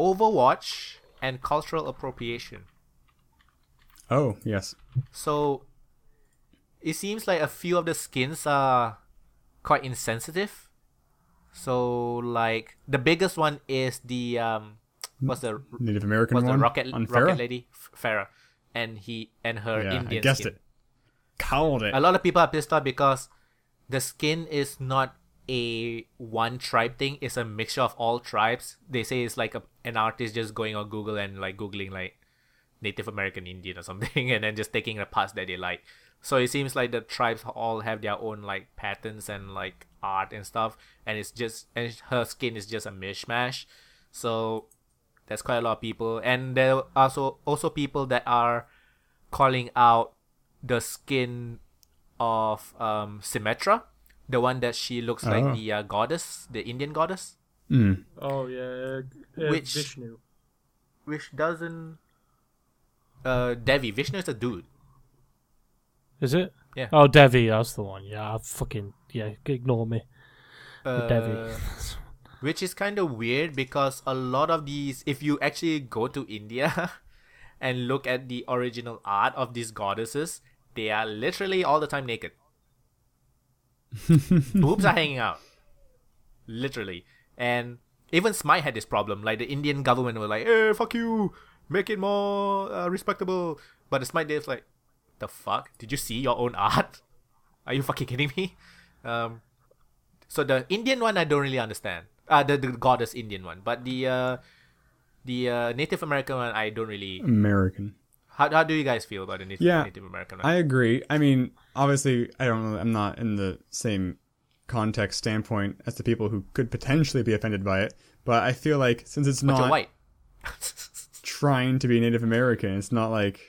Overwatch and cultural appropriation. Oh, yes. So it seems like a few of the skins are quite insensitive. So like the biggest one is the what's the Native American what's one? the rocket Farah? lady Farah, and her Yeah, Indian I guessed skin. it. Called it. A lot of people are pissed off because the skin is not a one tribe thing. It's a mixture of all tribes. They say it's like an artist just going on Google and like googling like Native American Indian or something, and then just taking the parts that they like. So it seems like the tribes all have their own like patterns and like art and stuff, and her skin is just a mishmash. So there's quite a lot of people, and there are also people that are calling out the skin of Symmetra, the one that she looks like the goddess, the Indian goddess. Mm. Oh yeah, Which Vishnu. Which doesn't. Devi. Vishnu is a dude. Is it? Yeah. Oh, Devi, that's the one. Yeah, ignore me. Devi. Which is kind of weird because a lot of these, if you actually go to India and look at the original art of these goddesses, they are literally all the time naked. Boobs are hanging out. Literally. And even Smite had this problem. Like the Indian government was like, hey, fuck you. Make it more respectable. But the Smite devs like, the fuck? Did you see your own art? Are you fucking kidding me? So the Indian one I don't really understand. The goddess Indian one, but the Native American one I don't really. American. How do you guys feel about the Native American one? I agree. I mean, obviously, I don't know. I'm not in the same context standpoint as the people who could potentially be offended by it. But I feel like since it's but not you're white. trying to be Native American, it's not like.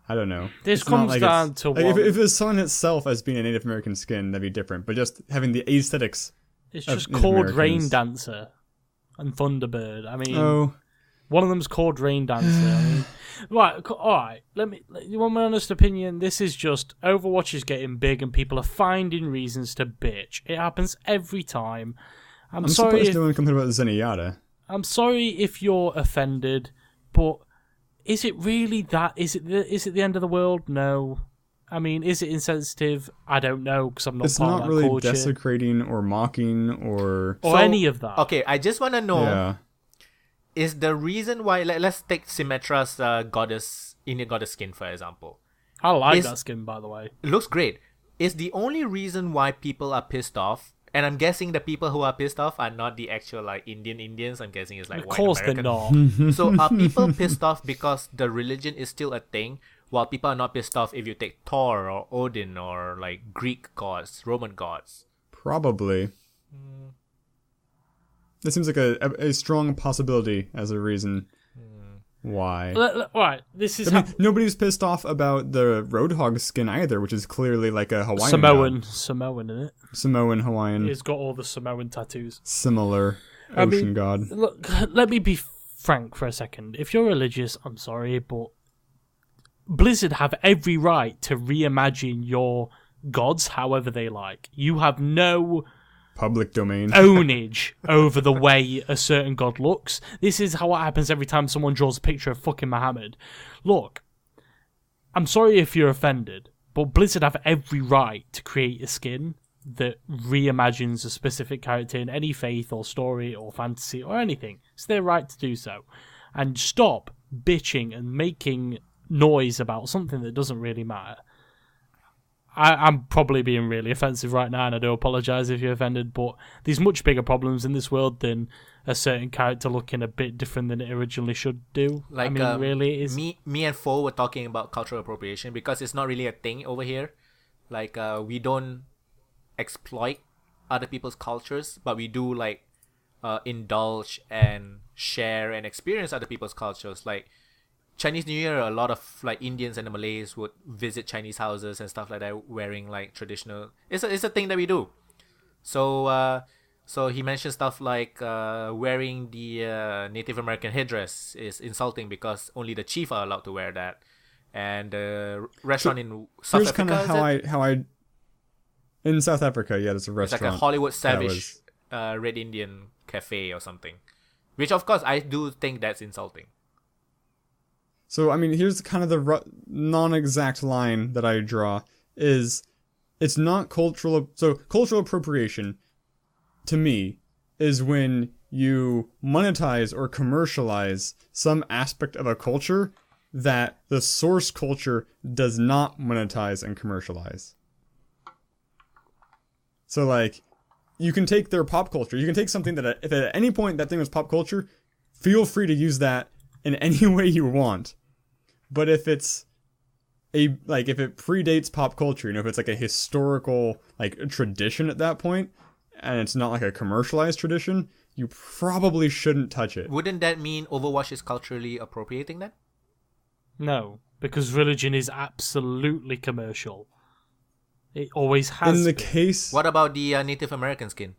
I don't know. This it's comes down to like if it was Sun itself as being a Native American skin, that'd be different. But just having the aesthetics. It's just called Rain Dancer and Thunderbird. I mean, one of them's called Rain Dancer. I mean, right, all right. You want my honest opinion? This is just Overwatch is getting big and people are finding reasons to bitch. It happens every time. I'm sorry surprised no one complained about Zenyatta. I'm sorry if you're offended, but is it really that? Is it the end of the world? No. I mean, is it insensitive? I don't know because I'm not part of that culture. It's not really desecrating or mocking or any of that. Okay, I just want to know, is the reason why... let's take Symmetra's Indian goddess skin, for example. I like that skin, by the way. It looks great. Is the only reason why people are pissed off, and I'm guessing the people who are pissed off are not the actual like Indians, I'm guessing it's like white American. Of course they're not. So are people pissed off because the religion is still a thing, while people are not pissed off if you take Thor or Odin or like Greek gods, Roman gods? Probably. That seems like a strong possibility as a reason why. Right, this is nobody's pissed off about the Roadhog skin either, which is clearly like a Hawaiian Samoan, isn't it? Samoan Hawaiian. He's got all the Samoan tattoos. Similar ocean god. Look, let me be frank for a second. If you're religious, I'm sorry, but Blizzard have every right to reimagine your gods however they like. You have no public domain ownage over the way a certain god looks. This is how it happens every time someone draws a picture of fucking Muhammad. Look, I'm sorry if you're offended, but Blizzard have every right to create a skin that reimagines a specific character in any faith or story or fantasy or anything. It's their right to do so. And stop bitching and making noise about something that doesn't really matter. I'm probably being really offensive right now, and I do apologise if you're offended, but there's much bigger problems in this world than a certain character looking a bit different than it originally should do. Like, I mean, really, it is... Me and Fo were talking about cultural appropriation because it's not really a thing over here. Like, we don't exploit other people's cultures, but we do, like, indulge and share and experience other people's cultures. Like, Chinese New Year, a lot of like Indians and the Malays would visit Chinese houses and stuff like that, wearing like traditional. It's a thing that we do. So he mentioned stuff like wearing the Native American headdress is insulting because only the chief are allowed to wear that. And restaurant in South Africa. Here's kind of how I in South Africa. Yeah, there's a restaurant. It's like a Hollywood Savage Red Indian cafe or something. Which, of course, I do think that's insulting. So, I mean, here's kind of the non-exact line that I draw is it's not cultural... So, cultural appropriation, to me, is when you monetize or commercialize some aspect of a culture that the source culture does not monetize and commercialize. So, like, you can take their pop culture. You can take something that, if at any point that thing was pop culture, feel free to use that in any way you want. But if it's if it predates pop culture, if it's like a historical, like, tradition at that point, and it's not like a commercialized tradition, you probably shouldn't touch it. Wouldn't that mean Overwatch is culturally appropriating that? No, because religion is absolutely commercial. It always has In the been. case... What about the Native American skin?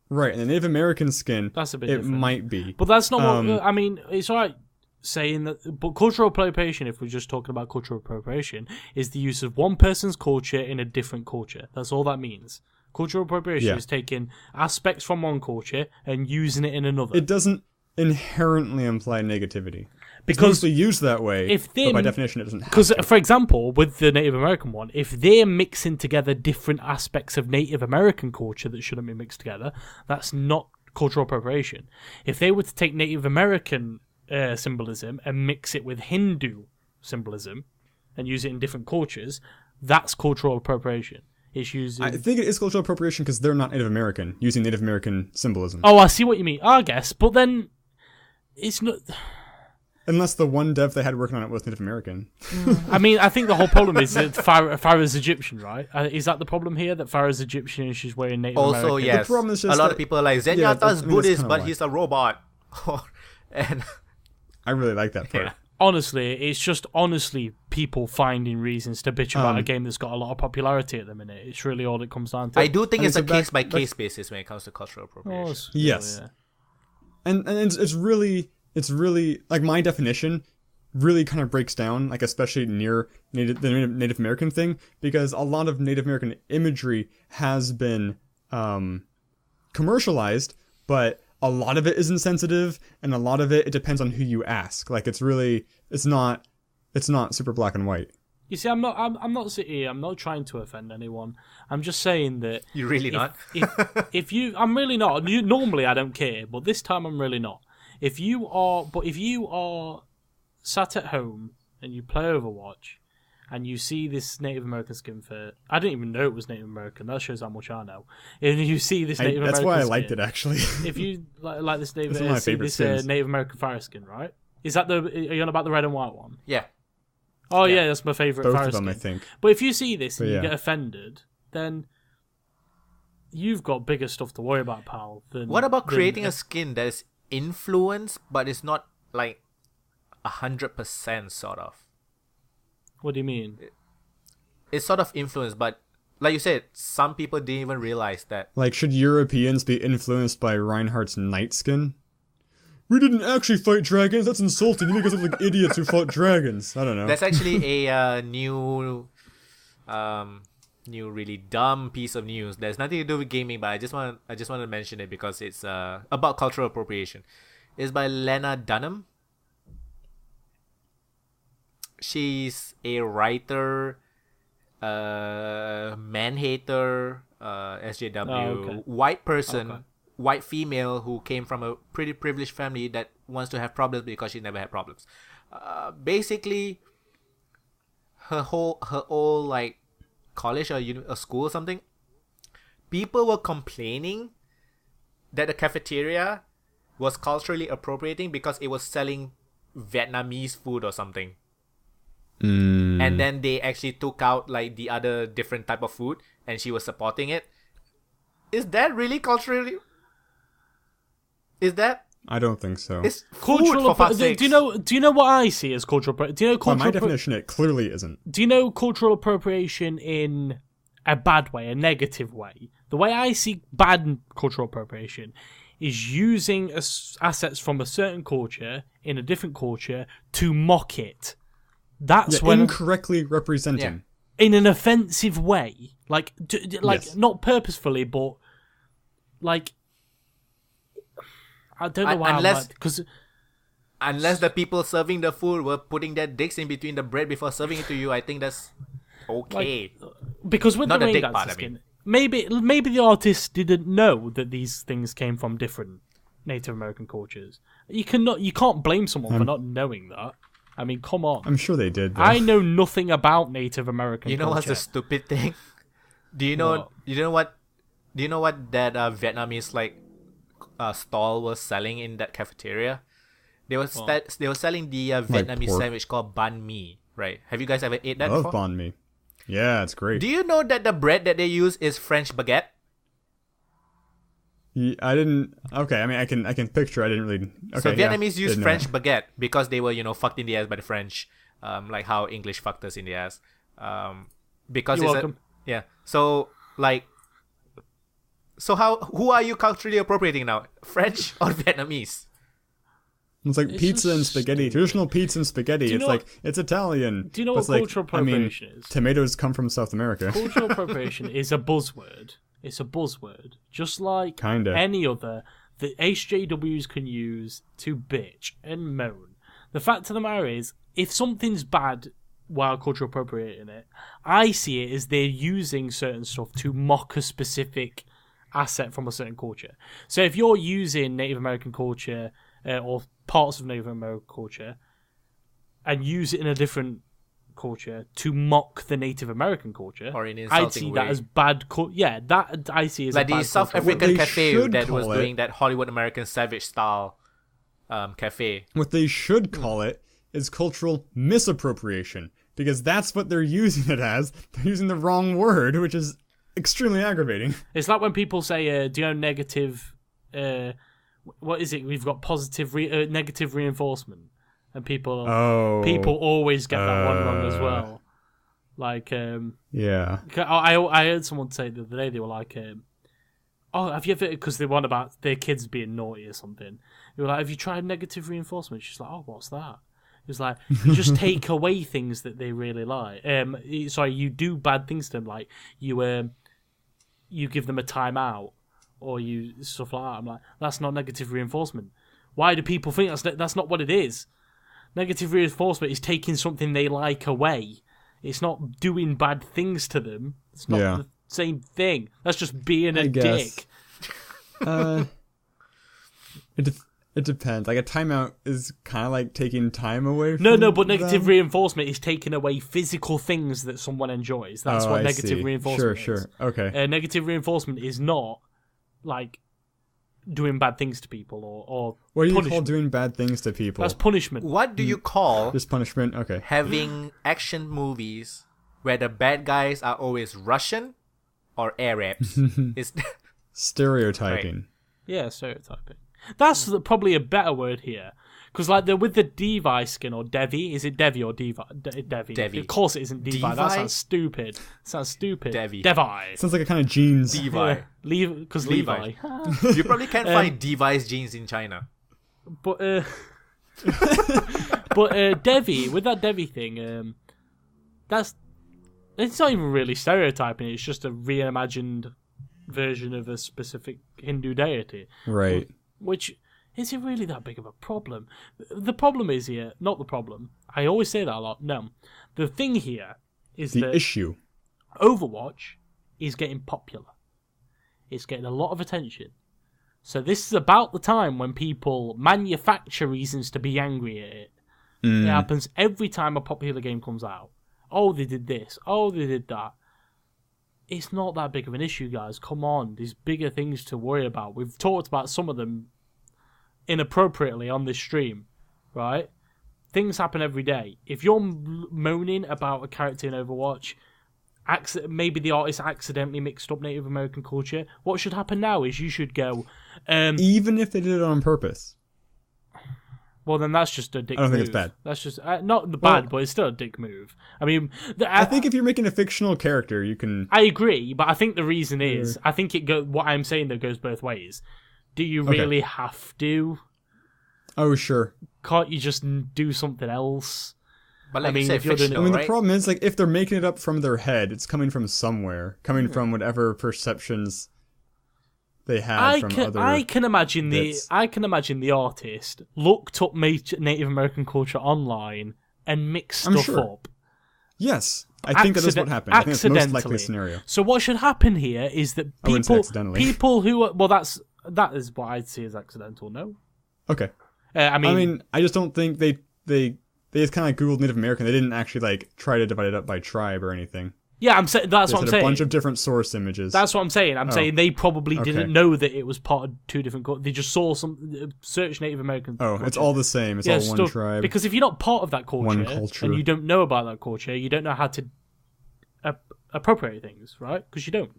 Right, in the Native American skin, That's a bit it different. might be. But that's not what... I mean, it's alright saying that... But cultural appropriation, if we're just talking about cultural appropriation, is the use of one person's culture in a different culture. That's all that means. Cultural appropriation is taking aspects from one culture and using it in another. It doesn't inherently imply negativity. Because it's mostly used that way, but by definition it doesn't have Because, to. for example, with the Native American one, if they're mixing together different aspects of Native American culture that shouldn't be mixed together, that's not cultural appropriation. If they were to take Native American symbolism and mix it with Hindu symbolism and use it in different cultures, that's cultural appropriation. It's using... I think it is cultural appropriation because they're not Native American, using Native American symbolism. Oh, I see what you mean. I guess, but then it's not... Unless the one dev they had working on it was Native American. I mean, I think the whole problem is that Farah's Egyptian, right? Is that the problem here, that Farah's Egyptian and she's wearing Native American? Also, yes. The problem is just a lot that- of people are like, Yeah, Zenyatta's I mean, Buddhist, that's but kinda he's a robot. And I really like that part. Yeah. Honestly, it's just people finding reasons to bitch about a game that's got a lot of popularity at the minute. It's really all it comes down to. I do think And it's a so back- case-by-case basis when it comes to cultural appropriation. it's- Yes. yeah. And it's really like my definition really kind of breaks down, like especially near the Native American thing, because a lot of Native American imagery has been commercialized, but a lot of it is insensitive, and a lot of it depends on who you ask. Like it's not super black and white. You see, I'm not sitting here. I'm not trying to offend anyone. I'm just saying that You really not? if you, I'm really not. Normally, I don't care, but this time I'm really not. If you are sat at home and you play Overwatch, and you see this Native American skin for... I didn't even know it was Native American. That shows how much I know. If you see this Native American That's why I skin, liked it, actually. if you like this Native, It's one of my favorite skins. Native American fire skin, right? Is that are you on about the red and white one? Yeah. Oh Yeah. yeah, that's my favorite Both fire of them, skin. I think. But if you see this and But you yeah. get offended, then you've got bigger stuff to worry about, pal. What about creating a skin that is influenced, but it's not like 100% sort of? What do you mean? It's sort of influenced, but like you said, some people didn't even realize that. Like, should Europeans be influenced by Reinhardt's night skin? We didn't actually fight dragons. That's insulting. You make us look like idiots who fought dragons. I don't know. That's actually a new really dumb piece of news. There's nothing to do with gaming, but I just want to mention it because it's about cultural appropriation. It's by Lena Dunham. She's a writer, man-hater, SJW, okay. white person, Okay. white female who came from a pretty privileged family that wants to have problems because she never had problems. Basically, her whole like college or a school or something, people were complaining that the cafeteria was culturally appropriating because it was selling Vietnamese food or something. And then they actually took out like the other different type of food and she was supporting it. Is that really culturally? Is that? I don't think so. It's food, for fuck's sakes. Do you know what I see as cultural? Do you know By cultural? my definition, it clearly isn't. Do you know cultural appropriation in a bad way, a negative way? The way I see bad cultural appropriation is using assets from a certain culture in a different culture to mock it. That's when Incorrectly representing. in an offensive way, like Yes. not purposefully, but like I don't know why. Unless because unless the people serving the food were putting their dicks in between the bread before serving it to you, I think that's okay. Because with Not the the rain dick part, dancer I mean. skin, maybe the artist didn't know that these things came from different Native American cultures. You can't blame someone for not knowing that. I mean, come on. I'm sure they did. Though. I know nothing about Native American You know culture. what's the stupid thing? Do you know what that Vietnamese stall was selling in that cafeteria? They were selling the Vietnamese pork. sandwich called banh mi, right? Have you guys ever ate that I love before? banh mi. Yeah, it's great. Do you know that the bread that they use is French baguette? I didn't. Okay, I mean, I can picture. I didn't really. Okay, So Vietnamese use didn't know French that. baguette because they were fucked in the ass by the French, like how English fucked us in the ass. Because You're it's welcome. So who are you culturally appropriating now? French or Vietnamese? It's like pizza and spaghetti. Traditional pizza and spaghetti. It's like it's Italian. Do you know but what it's cultural I mean, appropriation is? tomatoes come from South America. Cultural appropriation is a buzzword. It's a buzzword, just like Kinda. any other that HJWs can use to bitch and moan. The fact of the matter is, if something's bad while cultural appropriating it, I see it as they're using certain stuff to mock a specific asset from a certain culture. So if you're using Native American culture or parts of Native American culture and use it in a different culture to mock the Native American culture, Or in an I'd insulting see way. that as bad. That I see as Like a bad the South cultural African they cafe should that was call it- doing that Hollywood American Savage style cafe. What they should call it is cultural misappropriation, because that's what they're using it as. They're using the wrong word, which is extremely aggravating. It's like when people say, do you know negative... what is it? We've got positive, negative reinforcement. And people always get that one wrong as well. Like, Yeah. I heard someone say the other day, they were like, have you ever... Because they want about their kids being naughty or something. They were like, have you tried negative reinforcement? She's like, oh, what's that? It was like, you just take away things that they really like. Sorry, you do bad things to them, like you give them a timeout or you stuff like that. I'm like, that's not negative reinforcement. Why do people think that's not what it is? Negative reinforcement is taking something they like away. It's not doing bad things to them. It's not the same thing. That's just being a dick. It depends. Like a timeout is kind of like taking time away from No, but negative them. reinforcement is taking away physical things that someone enjoys. That's what I negative see. reinforcement is. Sure. Okay. Negative reinforcement is not like doing bad things to people or What do you punishment. call doing bad things to people? That's punishment. What do you call Just punishment? Okay. having action movies where the bad guys are always Russian or Arabs? Is Stereotyping. Yeah, stereotyping. That's probably a better word here. Because like with the Devi skin or Devi, is it Devi or Devi? Devi. Of course it isn't Devi. That Devi? sounds stupid. Devi. Devi. Sounds like a kind of jeans. Levi. Because Levi. You probably can't find Levi's jeans in China. But Devi, with that Devi thing, it's not even really stereotyping. It's just a reimagined version of a specific Hindu deity. Right. Which, is it really that big of a problem? The problem is here, not the problem. I always say that a lot. No. The thing here is The that issue. Overwatch is getting popular. It's getting a lot of attention. So this is about the time when people manufacture reasons to be angry at it. It happens every time a popular game comes out. Oh, they did this. Oh, they did that. It's not that big of an issue, guys. Come on. There's bigger things to worry about. We've talked about some of them inappropriately on this stream, right? Things happen every day. If you're moaning about a character in Overwatch, maybe the artist accidentally mixed up Native American culture, what should happen now is you should go... Even if they did it on purpose. well, then that's just a dick move. I don't think it's bad. That's just... not the bad, but it's still a dick move. I mean... I think if you're making a fictional character, you can... I agree, but I think the reason is... I think what I'm saying, though, goes both ways. Do you really have to? Oh, sure. Can't you just do something else? But like I mean, you said, if you're doing it- fictional, I mean, right? the problem is, like, if they're making it up from their head, it's coming from somewhere. Coming from whatever perceptions they had from other. I can imagine bits. the artist looked up Native American culture online and mixed stuff up. Yes, I think that is what happened. I think that's the most likely scenario. So what should happen here is that people who are, well, that is what I'd see as accidental. No. Okay. I mean, I just don't think they just kind of Googled Native American. They didn't actually like try to divide it up by tribe or anything. Yeah, that's what I'm saying. A bunch of different source images. That's what I'm saying. I'm saying they probably didn't know that it was part of two different cultures. They just saw search Native American culture. It's all the same. It's all one tribe. Because if you're not part of that culture, one culture, and you don't know about that culture, you don't know how to appropriate things, right? Because you don't.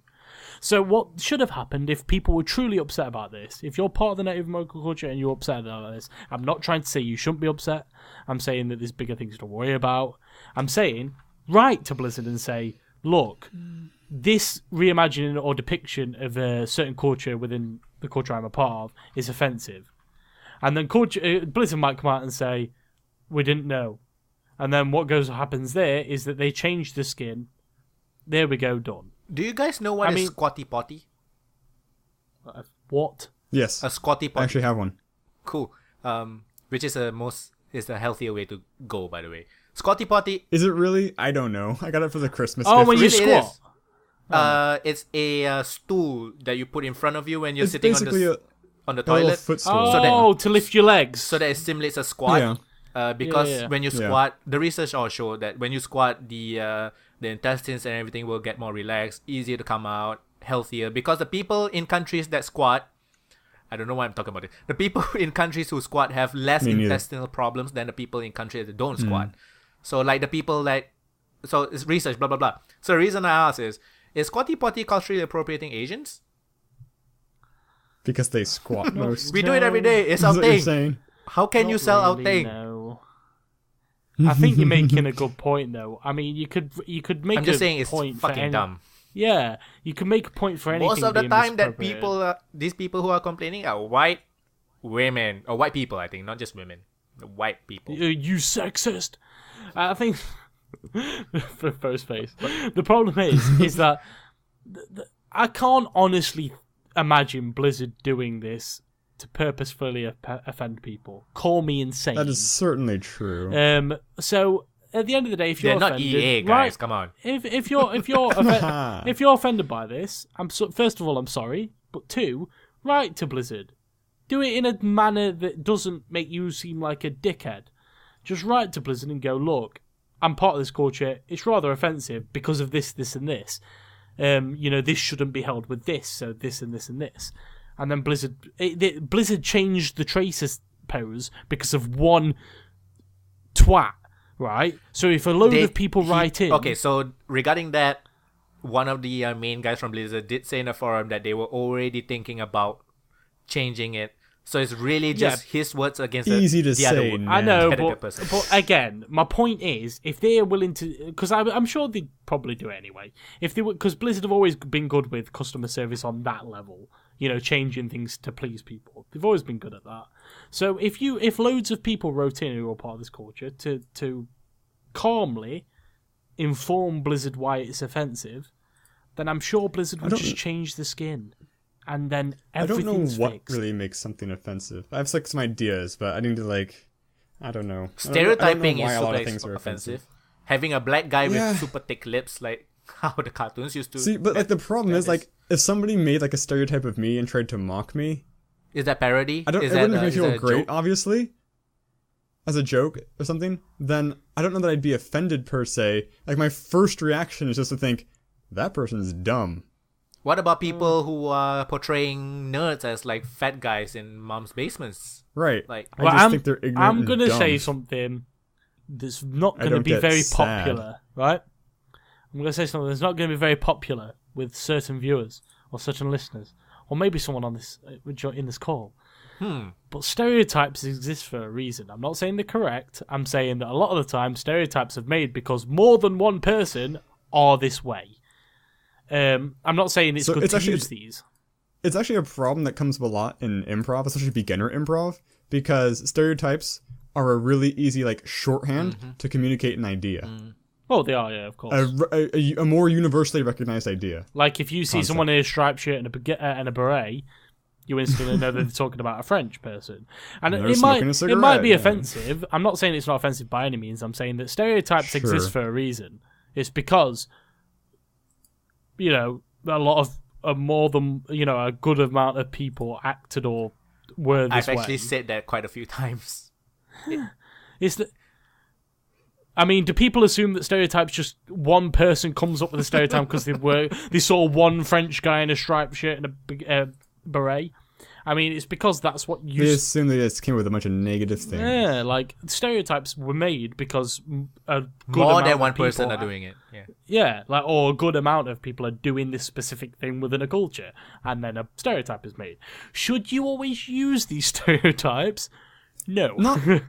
So what should have happened if people were truly upset about this? If you're part of the Native American culture and you're upset about this, I'm not trying to say you shouldn't be upset. I'm saying that there's bigger things to worry about. I'm saying write to Blizzard and say, look, this reimagining or depiction of a certain culture within the culture I'm a part of is offensive. And then Blizzard might come out and say, we didn't know. And then what happens there is that they change the skin. There we go, done. Do you guys know what is Squatty Potty? What? Yes. A Squatty Potty. I actually have one. Cool. Which is the healthier way to go, by the way. Squatty Potty. Is it really? I don't know. I got it for the Christmas gift. Oh, when you squat. It's a stool that you put in front of you when you're sitting on the toilet. Footstool. To lift your legs. So that it simulates a squat. Yeah. Because when you squat, the research all show that when you squat, the intestines and everything will get more relaxed, easier to come out, healthier. Because the people in countries that squat, I don't know why I'm talking about it. The people in countries who squat have less intestinal problems than the people in countries that don't squat. So like the people so it's research, blah, blah, blah. So the reason I ask is Squatty Potty culturally appropriating Asians? Because they squat most. We do it every day. It's our thing. Saying. How can you sell our thing? No. I think you're making a good point, though. I mean, you could make. I'm just saying it's fucking dumb. Yeah, you can make a point for anything. Most of the time, that these people who are complaining are white women or white people. I think not just women, the white people. You sexist. I think for first face. The problem is that I can't honestly imagine Blizzard doing this to purposefully offend people. Call me insane. That is certainly true. So at the end of the day, if you're offended, not EA guys, right, come on. If you're offended by this, first of all, I'm sorry, but two, write to Blizzard. Do it in a manner that doesn't make you seem like a dickhead. Just write to Blizzard and go, look, I'm part of this culture. It's rather offensive because of this, this, and this. This shouldn't be held with this, so this and this and this. And then Blizzard changed the Tracer pose because of one twat, right? So if a load of people write in... Okay, so regarding that, one of the main guys from Blizzard did say in a forum that they were already thinking about changing it. So it's really just his words against the other one. I know, but again, my point is, if they're willing to... Because I'm sure they'd probably do it anyway. Because Blizzard have always been good with customer service on that level. Changing things to please people. They've always been good at that. So if loads of people wrote in who are part of this culture to calmly inform Blizzard why it's offensive, then I'm sure Blizzard would just change the skin. And then everything's I don't know what fixed. really makes something offensive. I have some ideas, but I need to I don't know. Stereotyping is super offensive. Having a black guy with super thick lips, like how the cartoons used to. See, but the problem is if somebody made a stereotype of me and tried to mock me, is that parody? It wouldn't make me feel great, obviously. As a joke or something, then I don't know that I'd be offended per se. My first reaction is just to think that person's dumb. What about people who are portraying nerds as fat guys in mom's basements? Right. I just think they're ignorant. I'm gonna dumb. say something that's not gonna be very popular, right? I'm gonna say something that's not gonna be very popular with certain viewers or certain listeners, or maybe someone on this in this call. But stereotypes exist for a reason. I'm not saying they're correct. I'm saying that a lot of the time stereotypes are made because more than one person are this way. I'm not saying it's good to use these. It's actually a problem that comes up a lot in improv, especially beginner improv, because stereotypes are a really easy shorthand to communicate an idea. Oh, they are, yeah, of course. A more universally recognized idea. Like if you see someone in a striped shirt and a beret, you instantly know that they're talking about a French person. And They're it smoking a might cigarette, be yeah. offensive. I'm not saying it's not offensive by any means. I'm saying that stereotypes exist for a reason. It's because, you know, a lot of more than, you know, a good amount of people acted or were this way. I've actually said that quite a few times. I mean, do people assume that stereotypes just one person comes up with a stereotype because they saw one French guy in a striped shirt and a big beret? I mean, it's because that's what you... They assume they just came with a bunch of negative things. Yeah, like, stereotypes were made because a good More amount than of one people person are doing it. Yeah. Yeah, like, or a good amount of people are doing this specific thing within a culture, and then a stereotype is made. Should you always use these stereotypes? No.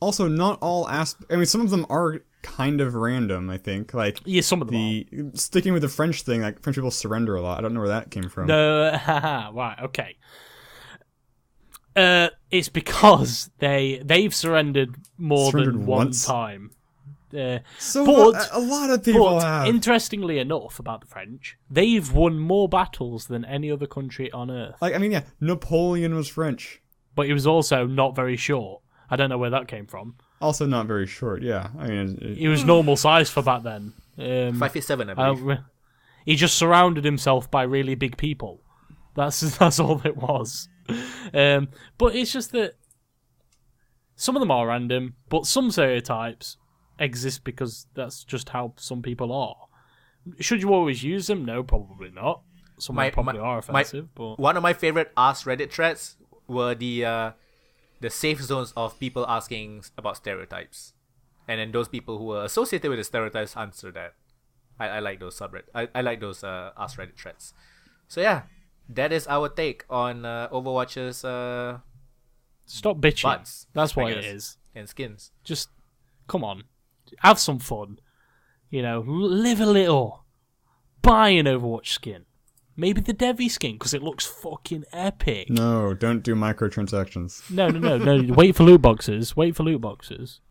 Also, not all I mean, some of them are kind of random, I think. Like, Yeah, some of them are. Sticking with the French thing, like, French people surrender a lot. I don't know where that came from. No, right, okay. It's because they've surrendered more than one once? time. So but a lot of people have. Interestingly enough about the French, they've won more battles than any other country on Earth. Like, I mean, yeah, Napoleon was French. But he was also not very short. I don't know where that came from. Also not very short, yeah. I mean, He was normal size for back then. 5'7", I believe. He just surrounded himself by really big people. That's all it was. But it's just that some of them are random, but some stereotypes exist because that's just how some people are. Should you always use them? No, probably not. Some probably are offensive. But one of my favorite Ask Reddit threads were the safe zones of people asking about stereotypes, and then those people who were associated with the stereotypes answer that. I like those I like those Ask Reddit threads. So yeah, that is our take on Overwatch's stop bitching. buds. That's what I it guess, is. and skins. Just come on, have some fun. You know, live a little. Buy an Overwatch skin. Maybe the Devi skin, because it looks fucking epic. no, don't do microtransactions. No. Wait for loot boxes.